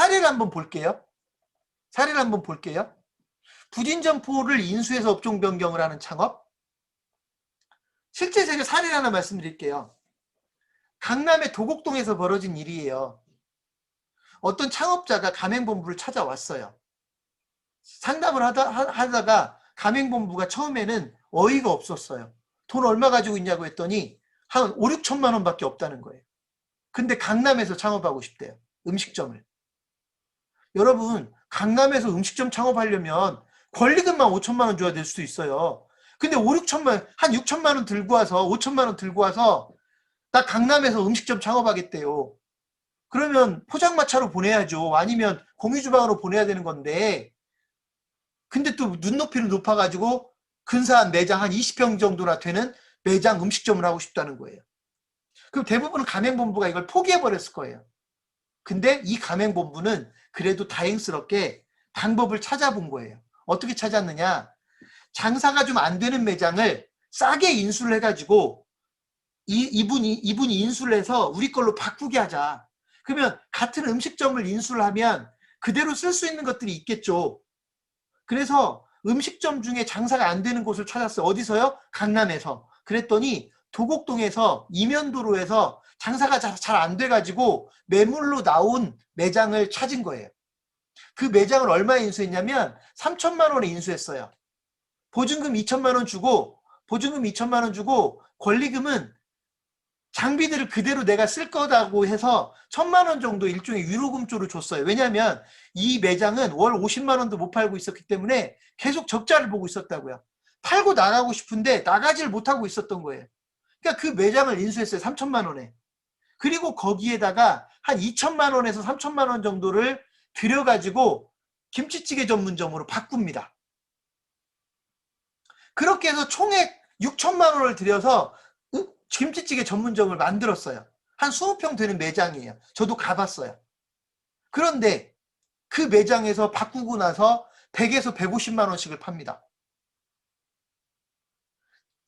사례를 한번 볼게요. 부진점포를 인수해서 업종 변경을 하는 창업. 실제 제가 사례를 하나 말씀드릴게요. 강남의 도곡동에서 벌어진 일이에요. 어떤 창업자가 가맹본부를 찾아왔어요. 상담을 하다가 가맹본부가 처음에는 어이가 없었어요. 돈 얼마 가지고 있냐고 했더니 한 5, 6천만 원밖에 없다는 거예요. 근데 강남에서 창업하고 싶대요. 음식점을. 여러분, 강남에서 음식점 창업하려면 권리금만 5천만 원 줘야 될 수도 있어요. 근데 5, 6천만, 한 6천만 원 들고 와서, 5천만 원 들고 와서 나 강남에서 음식점 창업하겠대요. 그러면 포장마차로 보내야죠. 아니면 공유주방으로 보내야 되는 건데, 근데 또 눈높이를 높아가지고 근사한 매장 한 20평 정도나 되는 매장 음식점을 하고 싶다는 거예요. 그럼 대부분은 가맹본부가 이걸 포기해버렸을 거예요. 근데 이 가맹본부는 그래도 다행스럽게 방법을 찾아본 거예요. 어떻게 찾았느냐? 장사가 좀 안 되는 매장을 싸게 인수를 해가지고 이분이 인수를 해서 우리 걸로 바꾸게 하자. 그러면 같은 음식점을 인수를 하면 그대로 쓸 수 있는 것들이 있겠죠. 그래서 음식점 중에 장사가 안 되는 곳을 찾았어요. 어디서요? 강남에서. 그랬더니 도곡동에서 이면도로에서 장사가 잘 안 돼가지고 매물로 나온 매장을 찾은 거예요. 그 매장을 얼마에 인수했냐면 3천만 원에 인수했어요. 보증금 2천만 원 주고 권리금은 장비들을 그대로 내가 쓸 거다고 해서 1,000만 원 정도 일종의 위로금 쪽으로 줬어요. 왜냐하면 이 매장은 월 50만 원도 못 팔고 있었기 때문에 계속 적자를 보고 있었다고요. 팔고 나가고 싶은데 나가질 못하고 있었던 거예요. 그러니까 그 매장을 인수했어요. 3천만 원에. 그리고 거기에다가 한 2천만 원에서 3천만 원 정도를 들여가지고 김치찌개 전문점으로 바꿉니다. 그렇게 해서 총액 6천만 원을 들여서 김치찌개 전문점을 만들었어요. 한 20평 되는 매장이에요. 저도 가봤어요. 그런데 그 매장에서 바꾸고 나서 100에서 150만 원씩을 팝니다.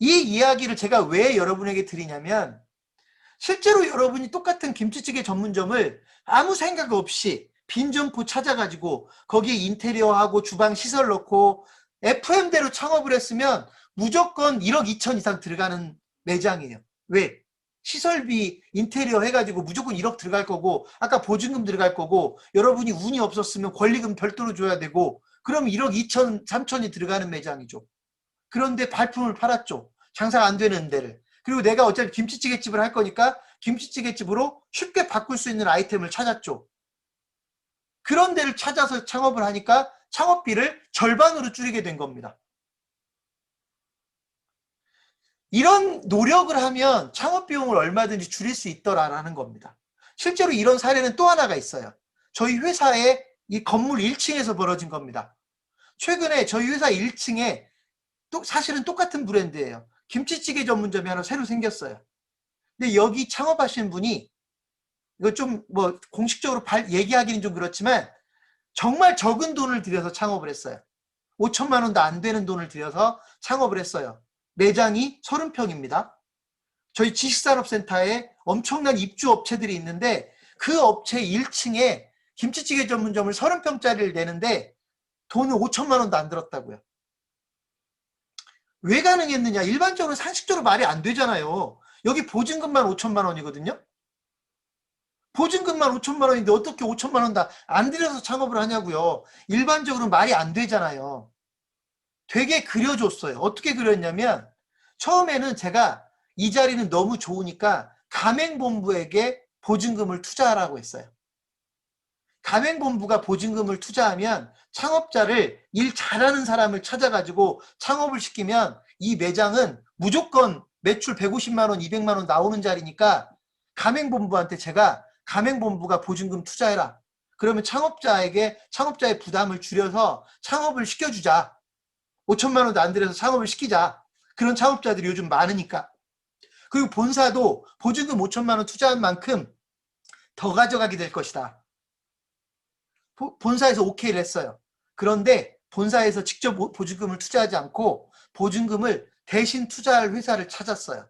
이 이야기를 제가 왜 여러분에게 드리냐면 실제로 여러분이 똑같은 김치찌개 전문점을 아무 생각 없이 빈 점포 찾아가지고 거기에 인테리어하고 주방 시설 넣고 FM대로 창업을 했으면 무조건 1억 2천 이상 들어가는 매장이에요. 왜? 시설비 인테리어 해가지고 무조건 1억 들어갈 거고 아까 보증금 들어갈 거고 여러분이 운이 없었으면 권리금 별도로 줘야 되고 그럼 1억 2천 3천이 들어가는 매장이죠. 그런데 발품을 팔았죠. 장사가 안 되는 데를. 그리고 내가 어차피 김치찌개집을 할 거니까 김치찌개집으로 쉽게 바꿀 수 있는 아이템을 찾았죠. 그런 데를 찾아서 창업을 하니까 창업비를 절반으로 줄이게 된 겁니다. 이런 노력을 하면 창업비용을 얼마든지 줄일 수 있더라라는 겁니다. 실제로 이런 사례는 또 하나가 있어요. 저희 회사의 이 건물 1층에서 벌어진 겁니다. 최근에 저희 회사 1층에 또 사실은 똑같은 브랜드예요. 김치찌개 전문점이 하나 새로 생겼어요. 근데 여기 창업하신 분이 이거 좀 뭐 공식적으로 얘기하기는 좀 그렇지만 정말 적은 돈을 들여서 창업을 했어요. 5천만 원도 안 되는 돈을 들여서 창업을 했어요. 매장이 30평입니다. 저희 지식산업센터에 엄청난 입주 업체들이 있는데 그 업체 1층에 김치찌개 전문점을 30평짜리를 내는데 돈은 5천만 원도 안 들었다고요. 왜 가능했느냐? 일반적으로 상식적으로 말이 안 되잖아요. 여기 보증금만 5천만 원이거든요. 보증금만 5천만 원인데 어떻게 5천만 원 다 안 들여서 창업을 하냐고요. 일반적으로 말이 안 되잖아요. 되게 그려줬어요. 어떻게 그렸냐면 처음에는 제가 이 자리는 너무 좋으니까 가맹본부에게 보증금을 투자하라고 했어요. 가맹본부가 보증금을 투자하면 창업자를 일 잘하는 사람을 찾아가지고 창업을 시키면 이 매장은 무조건 매출 150만 원, 200만 원 나오는 자리니까 가맹본부한테 제가 가맹본부가 보증금 투자해라. 그러면 창업자의 부담을 줄여서 창업을 시켜주자. 5천만 원도 안 들여서 창업을 시키자. 그런 창업자들이 요즘 많으니까. 그리고 본사도 보증금 5천만 원 투자한 만큼 더 가져가게 될 것이다. 본사에서 오케이를 했어요. 그런데 본사에서 직접 보증금을 투자하지 않고 보증금을 대신 투자할 회사를 찾았어요.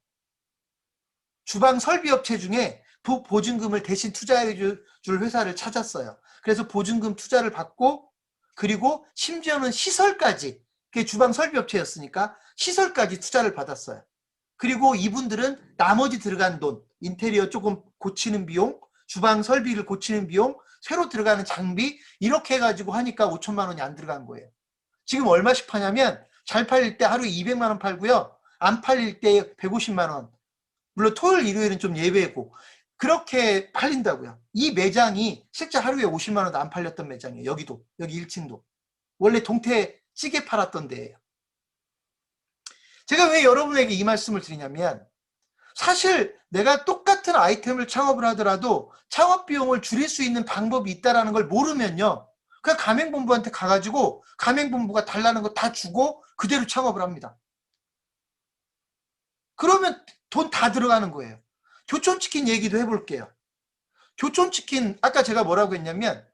주방 설비업체 중에 보증금을 대신 투자해 줄 회사를 찾았어요. 그래서 보증금 투자를 받고 그리고 심지어는 시설까지, 그게 주방 설비업체였으니까 시설까지 투자를 받았어요. 그리고 이분들은 나머지 들어간 돈, 인테리어 조금 고치는 비용, 주방 설비를 고치는 비용, 새로 들어가는 장비 이렇게 해가지고 하니까 5천만 원이 안 들어간 거예요. 지금 얼마씩 파냐면 잘 팔릴 때 하루에 200만 원 팔고요. 안 팔릴 때 150만 원. 물론 토요일, 일요일은 좀 예외고 그렇게 팔린다고요. 이 매장이 실제 하루에 50만 원도 안 팔렸던 매장이에요. 여기도, 여기 1층도. 원래 동태 찌개 팔았던 데예요. 제가 왜 여러분에게 이 말씀을 드리냐면 사실 내가 똑같은 아이템을 창업을 하더라도 창업 비용을 줄일 수 있는 방법이 있다는 걸 모르면요. 그냥 가맹본부한테 가가지고 가맹본부가 달라는 거 다 주고 그대로 창업을 합니다. 그러면 돈 다 들어가는 거예요. 교촌치킨 얘기도 해볼게요. 교촌치킨 아까 제가 뭐라고 했냐면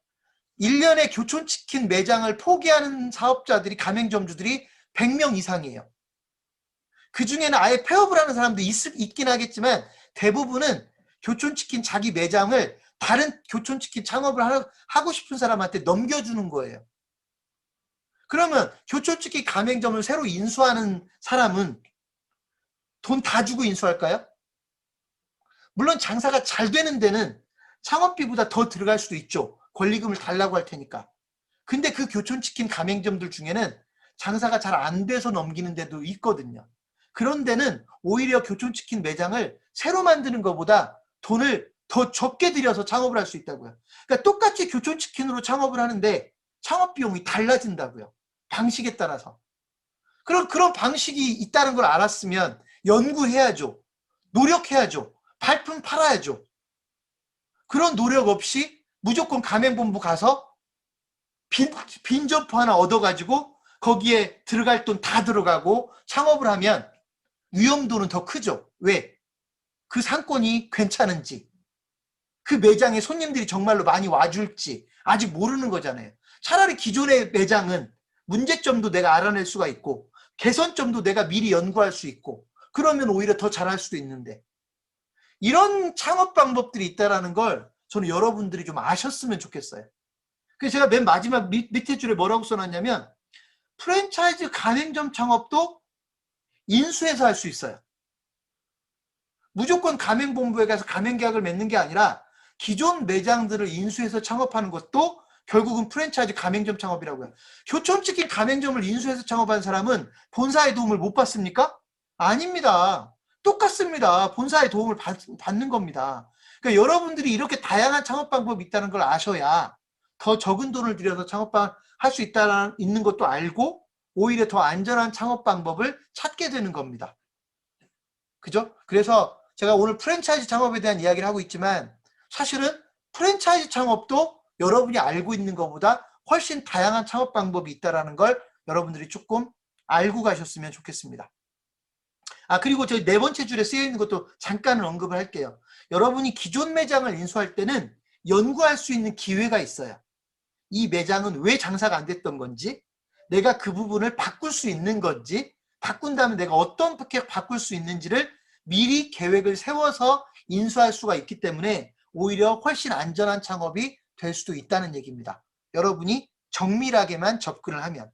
1년에 교촌치킨 매장을 포기하는 사업자들이 가맹점주들이 100명 이상이에요. 그 중에는 아예 폐업을 하는 사람도 있긴 하겠지만 대부분은 교촌치킨 자기 매장을 다른 교촌치킨 창업을 하고 싶은 사람한테 넘겨주는 거예요. 그러면 교촌치킨 가맹점을 새로 인수하는 사람은 돈 다 주고 인수할까요? 물론 장사가 잘 되는 데는 창업비보다 더 들어갈 수도 있죠. 권리금을 달라고 할 테니까. 근데 그 교촌치킨 가맹점들 중에는 장사가 잘 안 돼서 넘기는 데도 있거든요. 그런 데는 오히려 교촌치킨 매장을 새로 만드는 것보다 돈을 더 적게 들여서 창업을 할 수 있다고요. 그러니까 똑같이 교촌치킨으로 창업을 하는데 창업 비용이 달라진다고요. 방식에 따라서. 그런 방식이 있다는 걸 알았으면 연구해야죠. 노력해야죠. 발품 팔아야죠. 그런 노력 없이 무조건 가맹본부 가서 빈 점포 하나 얻어가지고 거기에 들어갈 돈 다 들어가고 창업을 하면 위험도는 더 크죠. 왜? 그 상권이 괜찮은지, 그 매장에 손님들이 정말로 많이 와줄지 아직 모르는 거잖아요. 차라리 기존의 매장은 문제점도 내가 알아낼 수가 있고 개선점도 내가 미리 연구할 수 있고 그러면 오히려 더 잘할 수도 있는데 이런 창업 방법들이 있다는 걸 저는 여러분들이 좀 아셨으면 좋겠어요. 그래서 제가 맨 마지막 밑에 줄에 뭐라고 써놨냐면 프랜차이즈 가맹점 창업도 인수해서 할 수 있어요. 무조건 가맹본부에 가서 가맹계약을 맺는 게 아니라 기존 매장들을 인수해서 창업하는 것도 결국은 프랜차이즈 가맹점 창업이라고요. 교촌치킨 가맹점을 인수해서 창업한 사람은 본사의 도움을 못 받습니까? 아닙니다. 똑같습니다. 본사의 도움을 받는 겁니다. 그러니까 여러분들이 이렇게 다양한 창업 방법이 있다는 걸 아셔야 더 적은 돈을 들여서 할 수 있는 것도 알고 오히려 더 안전한 창업 방법을 찾게 되는 겁니다. 그죠? 그래서 제가 오늘 프랜차이즈 창업에 대한 이야기를 하고 있지만 사실은 프랜차이즈 창업도 여러분이 알고 있는 것보다 훨씬 다양한 창업 방법이 있다는 걸 여러분들이 조금 알고 가셨으면 좋겠습니다. 그리고 저 네 번째 줄에 쓰여 있는 것도 잠깐 언급을 할게요. 여러분이 기존 매장을 인수할 때는 연구할 수 있는 기회가 있어요. 이 매장은 왜 장사가 안 됐던 건지, 내가 그 부분을 바꿀 수 있는 건지, 바꾼다면 내가 어떻게 바꿀 수 있는지를 미리 계획을 세워서 인수할 수가 있기 때문에 오히려 훨씬 안전한 창업이 될 수도 있다는 얘기입니다. 여러분이 정밀하게만 접근을 하면.